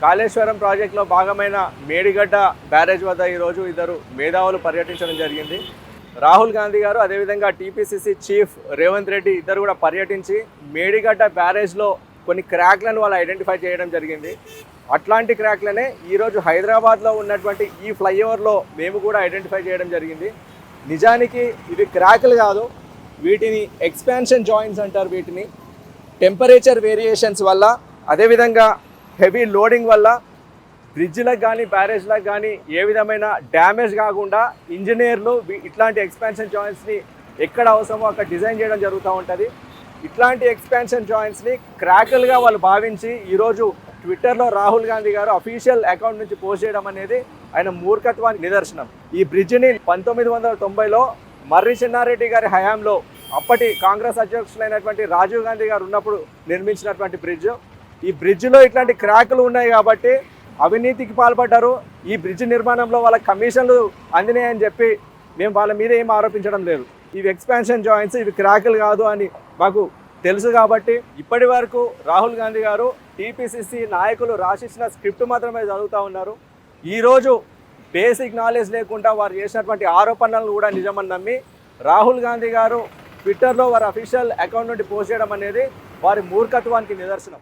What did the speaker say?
కాళేశ్వరం ప్రాజెక్టులో భాగమైన మేడిగడ్డ బ్యారేజ్ వద్ద ఈరోజు ఇద్దరు మేధావులు పర్యటించడం జరిగింది. రాహుల్ గాంధీ గారు అదేవిధంగా టీపీసీసీ చీఫ్ రేవంత్ రెడ్డి ఇద్దరు కూడా పర్యటించి మేడిగడ్డ బ్యారేజ్లో కొన్ని క్రాక్లను వాళ్ళు ఐడెంటిఫై చేయడం జరిగింది. అట్లాంటి క్రాక్లనే ఈరోజు హైదరాబాద్లో ఉన్నటువంటి ఈ ఫ్లైఓవర్లో మేము కూడా ఐడెంటిఫై చేయడం జరిగింది. నిజానికి ఇవి క్రాక్లు కాదు, వీటిని ఎక్స్పాన్షన్ జాయింట్స్ అంటారు. వీటిని టెంపరేచర్ వేరియేషన్స్ వల్ల అదేవిధంగా హెవీ లోడింగ్ వల్ల బ్రిడ్జ్లకు కానీ బ్యారేజ్లకు కానీ ఏ విధమైన డ్యామేజ్ కాకుండా ఇంజనీర్లు ఇట్లాంటి ఎక్స్పాన్షన్ జాయింట్స్ని ఎక్కడ అవసరమో అక్కడ డిజైన్ చేయడం జరుగుతూ ఉంటుంది. ఇట్లాంటి ఎక్స్పాన్షన్ జాయింట్స్ని క్రాకల్గా వాళ్ళు భావించి ఈరోజు ట్విట్టర్లో రాహుల్ గాంధీ గారు అఫీషియల్ అకౌంట్ నుంచి పోస్ట్ చేయడం అనేది ఆయన మూర్ఖత్వానికి నిదర్శనం. ఈ బ్రిడ్జిని 1990లో మర్రి చెన్నారెడ్డి గారి హయాంలో అప్పటి కాంగ్రెస్ అధ్యక్షులైనటువంటి రాజీవ్ గాంధీ గారు ఉన్నప్పుడు నిర్మించినటువంటి బ్రిడ్జ్. ఈ బ్రిడ్జ్లో ఇట్లాంటి క్రాకులు ఉన్నాయి కాబట్టి అవినీతికి పాల్పడ్డారు. ఈ బ్రిడ్జ్ నిర్మాణంలో వాళ్ళ కమిషన్లు అందినాయని చెప్పి మేము వాళ్ళ మీద ఏం ఆరోపించడం లేదు. ఇవి ఎక్స్పాన్షన్ జాయింట్స్, ఇవి క్రాకులు కాదు అని మాకు తెలుసు. కాబట్టి ఇప్పటి వరకు రాహుల్ గాంధీ గారు టీపీసీసీ నాయకులు రాసిచ్చిన స్క్రిప్ట్ మాత్రమే చదువుతూ ఉన్నారు. ఈరోజు బేసిక్ నాలెడ్జ్ లేకుండా వారు చేసినటువంటి ఆరోపణలను కూడా నిజమని నమ్మి రాహుల్ గాంధీ గారు ట్విట్టర్లో వారి అఫీషియల్ అకౌంట్ నుండి పోస్ట్ చేయడం అనేది వారి మూర్ఖత్వానికి నిదర్శనం.